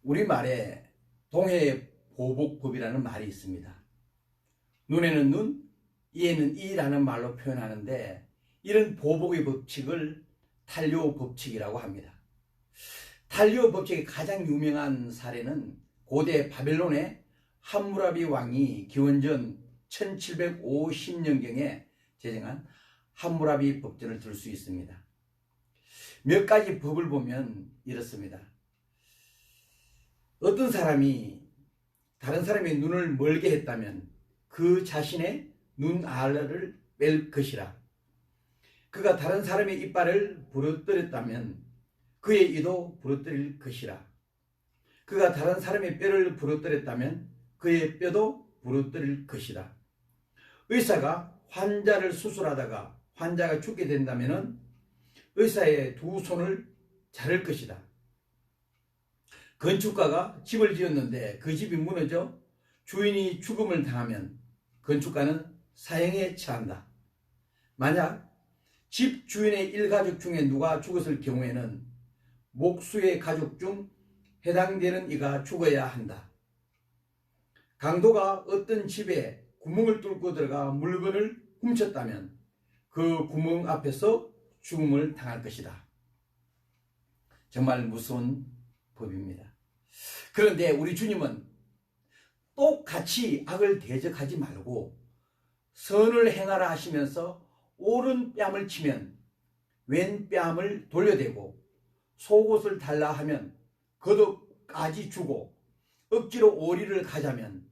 우리말에 동해보복법이라는 말이 있습니다. 눈에는 눈, 이에는 이라는 말로 표현하는데 이런 보복의 법칙을 탄료 법칙이라고 합니다. 탄료 법칙의 가장 유명한 사례는 고대 바벨론의 함무라비 왕이 기원전 1750년경에 제정한 함무라비 법전을 들 수 있습니다. 몇 가지 법을 보면 이렇습니다. 어떤 사람이 다른 사람의 눈을 멀게 했다면 그 자신의 눈 알을 뺄 것이라. 그가 다른 사람의 이빨을 부러뜨렸다면 그의 이도 부러뜨릴 것이라. 그가 다른 사람의 뼈를 부러뜨렸다면 그의 뼈도 부러뜨릴 것이라. 의사가 환자를 수술하다가 환자가 죽게 된다면 의사의 두 손을 자를 것이다. 건축가가 집을 지었는데 그 집이 무너져 주인이 죽음을 당하면 건축가는 사형에 처한다. 만약 집 주인의 일가족 중에 누가 죽었을 경우에는 목수의 가족 중 해당되는 이가 죽어야 한다. 강도가 어떤 집에 구멍을 뚫고 들어가 물건을 훔쳤다면 그 구멍 앞에서 죽음을 당할 것이다. 정말 무서운 법입니다. 그런데 우리 주님은 똑같이 악을 대적하지 말고 선을 행하라 하시면서 오른 뺨을 치면 왼 뺨을 돌려대고 속옷을 달라 하면 겉옷까지 주고 억지로 오리를 가자면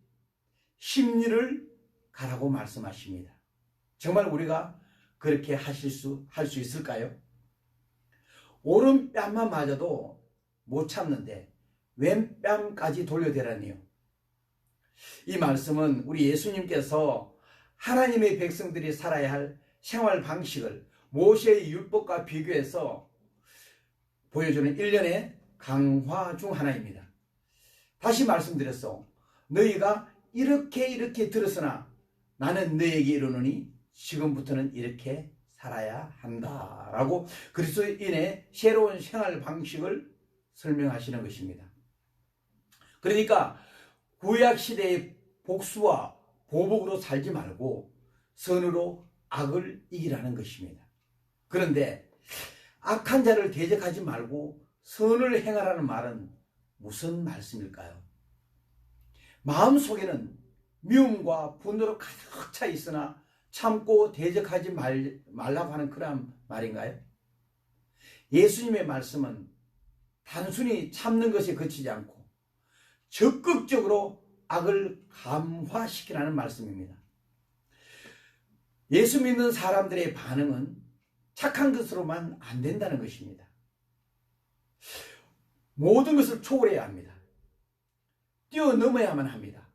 십리를 가라고 말씀하십니다. 정말 우리가 그렇게 할 수 있을까요? 오른 뺨만 맞아도 못 참는데 왼 뺨까지 돌려대라니요. 이 말씀은 우리 예수님께서 하나님의 백성들이 살아야 할 생활 방식을 모세의 율법과 비교해서 보여주는 일련의 강화 중 하나입니다. 다시 말씀드렸소. 너희가 이렇게 들었으나 나는 너희에게 이르노니 지금부터는 이렇게 살아야 한다라고 그리스도인의 새로운 생활 방식을 설명하시는 것입니다. 그러니까 구약 시대의 복수와 보복으로 살지 말고 선으로 악을 이기라는 것입니다. 그런데 악한 자를 대적하지 말고 선을 행하라는 말은 무슨 말씀일까요? 마음속에는 미움과 분노로 가득 차 있으나 참고 대적하지 말라고 하는 그런 말인가요? 예수님의 말씀은 단순히 참는 것에 그치지 않고 적극적으로 악을 감화시키라는 말씀입니다. 예수 믿는 사람들의 반응은 착한 것으로만 안 된다는 것입니다. 모든 것을 초월해야 합니다. 뛰어넘어야만 합니다.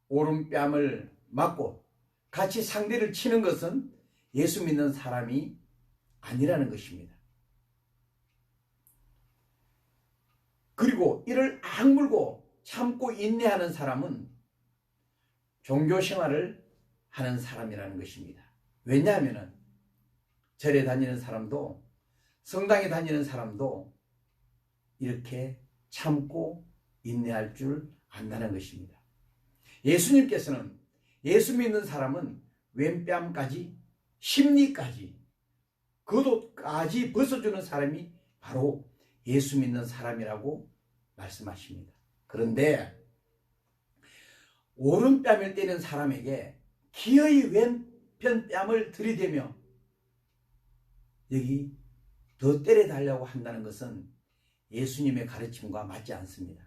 오른뺨을 맞고 같이 상대를 치는 것은 예수 믿는 사람이 아니라는 것입니다. 그리고 이를 악물고 참고 인내하는 사람은 종교 생활을 하는 사람이라는 것입니다. 왜냐하면 절에 다니는 사람도 성당에 다니는 사람도 이렇게 참고 인내할 줄 안다는 것입니다. 예수님께서는 예수 믿는 사람은 왼뺨까지 십리까지 겉옷까지 벗어주는 사람이 바로 예수 믿는 사람이라고 말씀하십니다. 그런데 오른뺨을 때리는 사람에게 기어이 왼편 뺨을 들이대며 여기 더 때려달라고 한다는 것은 예수님의 가르침과 맞지 않습니다.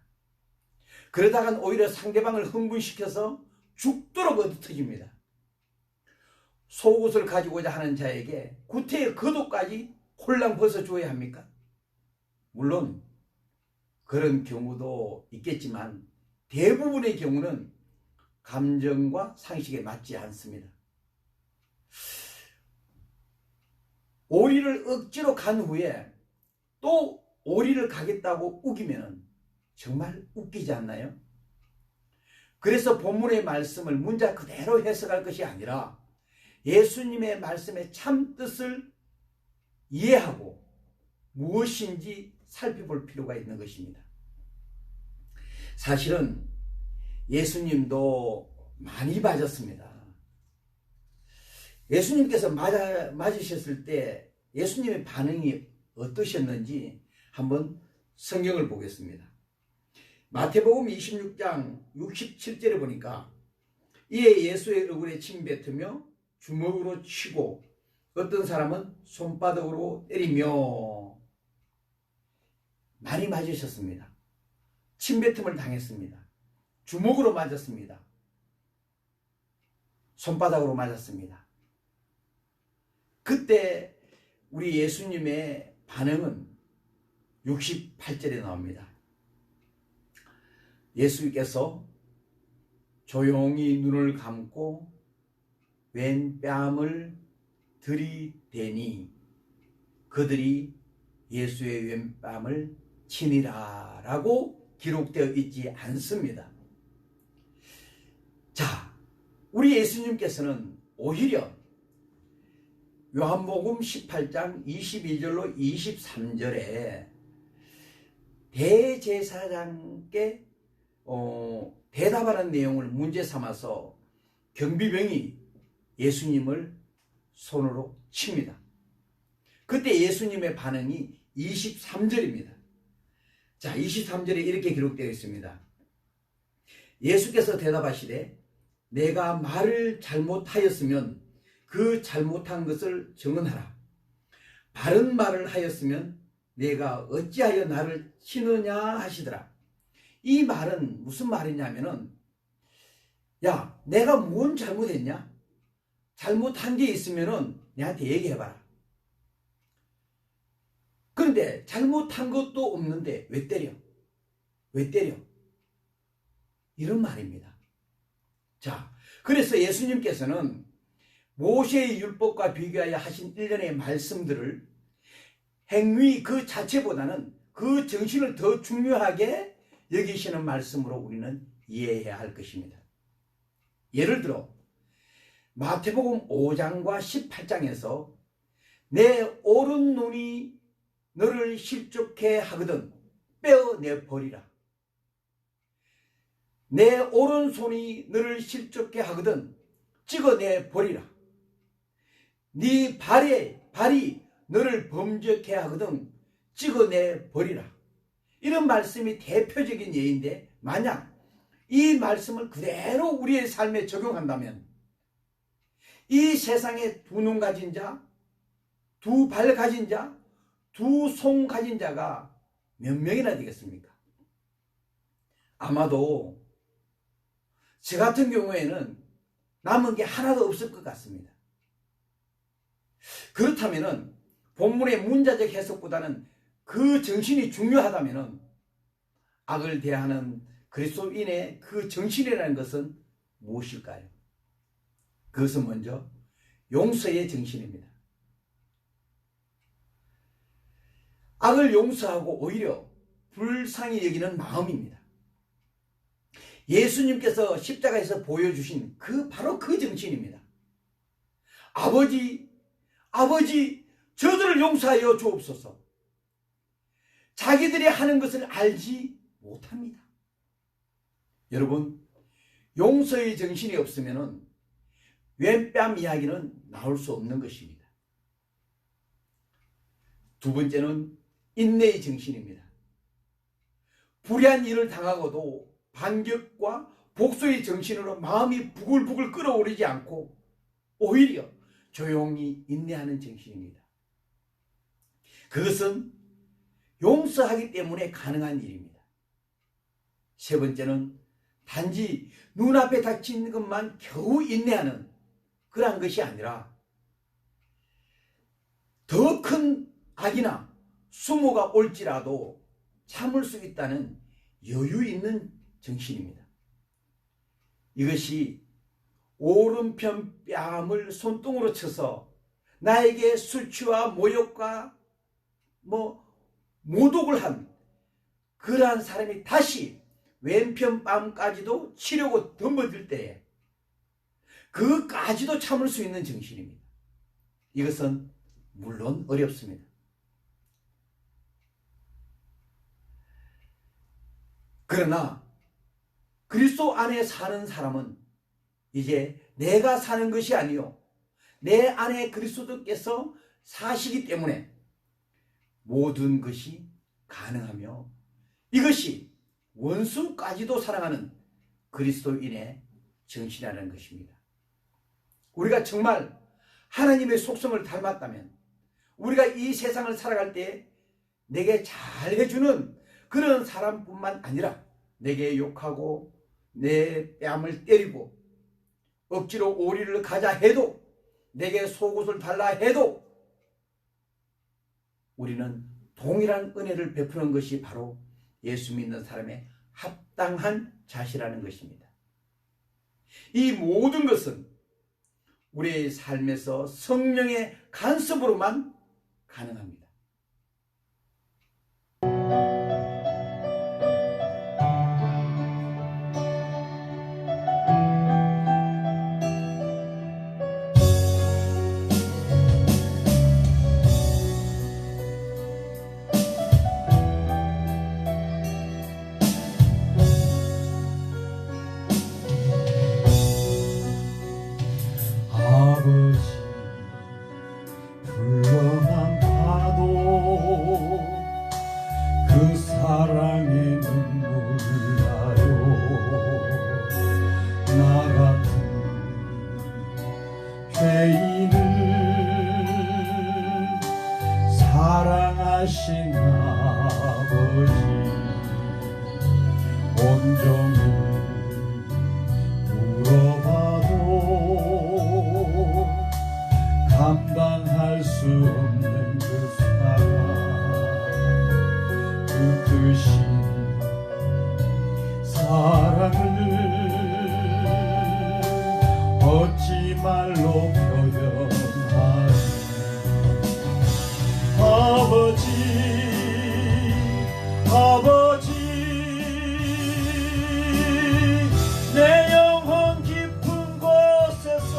그러다간 오히려 상대방을 흥분시켜서 죽도록 얻어터집니다. 속옷을 가지고자 하는 자에게 구태의 겉옷까지 홀랑 벗어줘야 합니까? 물론 그런 경우도 있겠지만 대부분의 경우는 감정과 상식에 맞지 않습니다. 오리를 억지로 간 후에 또 오리를 가겠다고 우기면 정말 웃기지 않나요? 그래서 본문의 말씀을 문자 그대로 해석할 것이 아니라 예수님의 말씀의 참뜻을 이해하고 무엇인지 살펴볼 필요가 있는 것입니다. 사실은 예수님도 많이 맞았습니다. 예수님께서 맞으셨을 때 예수님의 반응이 어떠셨는지 한번 성경을 보겠습니다. 마태복음 26장 67절에 보니까 이에 예수의 얼굴에 침 뱉으며 주먹으로 치고 어떤 사람은 손바닥으로 때리며 많이 맞으셨습니다. 침뱉음을 당했습니다. 주먹으로 맞았습니다. 손바닥으로 맞았습니다. 그때 우리 예수님의 반응은 68절에 나옵니다. 예수께서 조용히 눈을 감고 왼 뺨을 들이대니 그들이 예수의 왼 뺨을 치니라 라고 기록되어 있지 않습니다. 자, 우리 예수님께서는 오히려 요한복음 18장 22절로 23절에 대제사장께 대답하는 내용을 문제 삼아서 경비병이 예수님을 손으로 칩니다. 그때 예수님의 반응이 23절입니다. 자, 23절에 이렇게 기록되어 있습니다. 예수께서 대답하시되 내가 말을 잘못하였으면 그 잘못한 것을 증언하라. 바른 말을 하였으면 내가 어찌하여 나를 치느냐 하시더라. 이 말은 무슨 말이냐면은 야, 내가 뭔 잘못했냐? 잘못한 게 있으면은 내한테 얘기해봐라. 그런데 잘못한 것도 없는데 왜 때려? 왜 때려? 이런 말입니다. 자, 그래서 예수님께서는 모세의 율법과 비교하여 하신 일련의 말씀들을 행위 그 자체보다는 그 정신을 더 중요하게 여기시는 말씀으로 우리는 이해해야 할 것입니다. 예를 들어 마태복음 5장과 18장에서 내 오른 눈이 너를 실족해 하거든 빼어내 버리라. 내 오른손이 너를 실족해 하거든 찍어내 버리라. 네 발이 너를 범죄케 하거든 찍어내 버리라. 이런 말씀이 대표적인 예인데 만약 이 말씀을 그대로 우리의 삶에 적용한다면 이 세상에 두 눈 가진 자, 두 발 가진 자, 두 손 가진 자가 몇 명이나 되겠습니까? 아마도 저 같은 경우에는 남은 게 하나도 없을 것 같습니다. 그렇다면 본문의 문자적 해석보다는 그 정신이 중요하다면 악을 대하는 그리스도인의 그 정신이라는 것은 무엇일까요? 그것은 먼저 용서의 정신입니다. 악을 용서하고 오히려 불쌍히 여기는 마음입니다. 예수님께서 십자가에서 보여주신 바로 그 정신입니다. 아버지, 저들을 용서하여 주옵소서. 자기들이 하는 것을 알지 못합니다. 여러분, 용서의 정신이 없으면 왼뺨 이야기는 나올 수 없는 것입니다. 두 번째는 인내의 정신입니다. 불의한 일을 당하고도 반격과 복수의 정신으로 마음이 부글부글 끓어오르지 않고 오히려 조용히 인내하는 정신입니다. 그것은 용서하기 때문에 가능한 일입니다. 세 번째는 단지 눈앞에 닥친 것만 겨우 인내하는 그러한 것이 아니라 더 큰 악이나 수모가 올지라도 참을 수 있다는 여유 있는 정신입니다. 이것이 오른편 뺨을 손등으로 쳐서 나에게 수치와 모욕과 모독을 한 그러한 사람이 다시 왼편 뺨까지도 치려고 덤벼들 때에 그까지도 참을 수 있는 정신입니다. 이것은 물론 어렵습니다. 그러나 그리스도 안에 사는 사람은 이제 내가 사는 것이 아니요 내 안에 그리스도께서 사시기 때문에 모든 것이 가능하며 이것이 원수까지도 사랑하는 그리스도인의 정신이라는 것입니다. 우리가 정말 하나님의 속성을 닮았다면 우리가 이 세상을 살아갈 때 내게 잘해주는 그런 사람뿐만 아니라 내게 욕하고 내 뺨을 때리고 억지로 오리를 가자 해도 내게 속옷을 달라 해도 우리는 동일한 은혜를 베푸는 것이 바로 예수 믿는 사람의 합당한 자세라는 것입니다. 이 모든 것은 우리의 삶에서 성령의 간섭으로만 가능합니다. 사랑하신 아버지 온종일 물어봐도 감당할 수 없는 그 사랑 그 크신 사랑을 어찌 말로 표현하리. 아버지 아버지 내 영혼 깊은 곳에서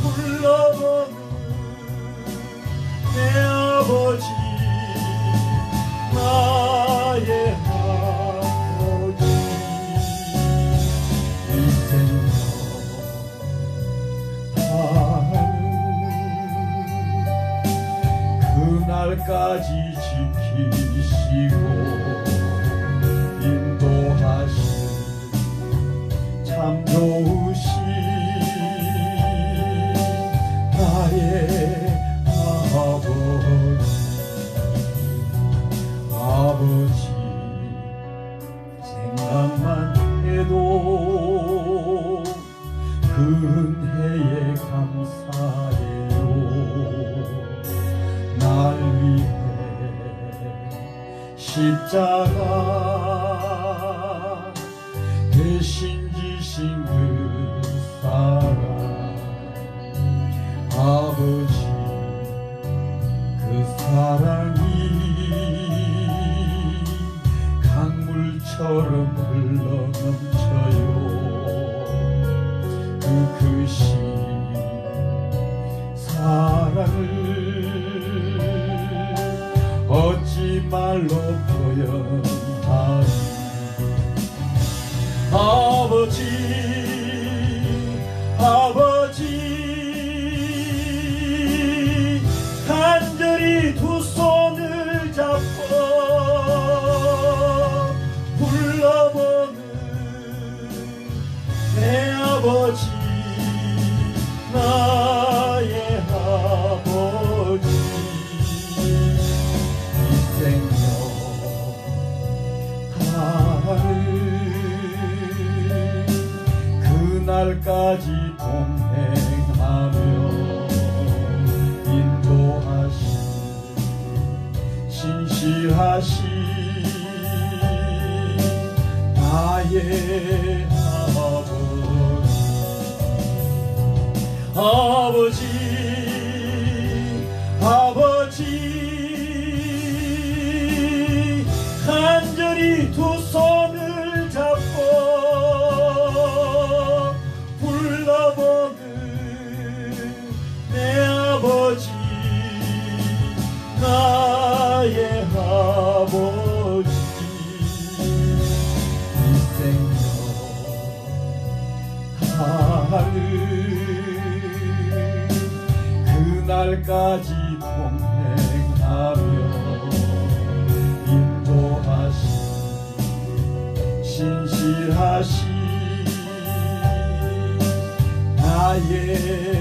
불러보는 내 아버지 나의 아버지 이 생명 그날까지 지키시고 인도하신 참 좋으신 나의 아버지 생각만 해도 그 은혜에 감사해요. 날 위해 십자가 대신 지신 그 사랑 아버지 그 사랑이 강물처럼 흘러넘쳐요. 그 크신 사랑을 어찌 말로 표현하리. 아버지 아버지 간절히 두 손을 잡고 불러보는 내 아버지 나의 아버지 생명 하늘 그날까지 동행하며 인도하신 신실하신 나의 아버지 아버지 간절히 두 손을 잡고 불러보는 내 아버지 나의 아버지 하는 그날까지 동행하며 인도하시 신실하시 나의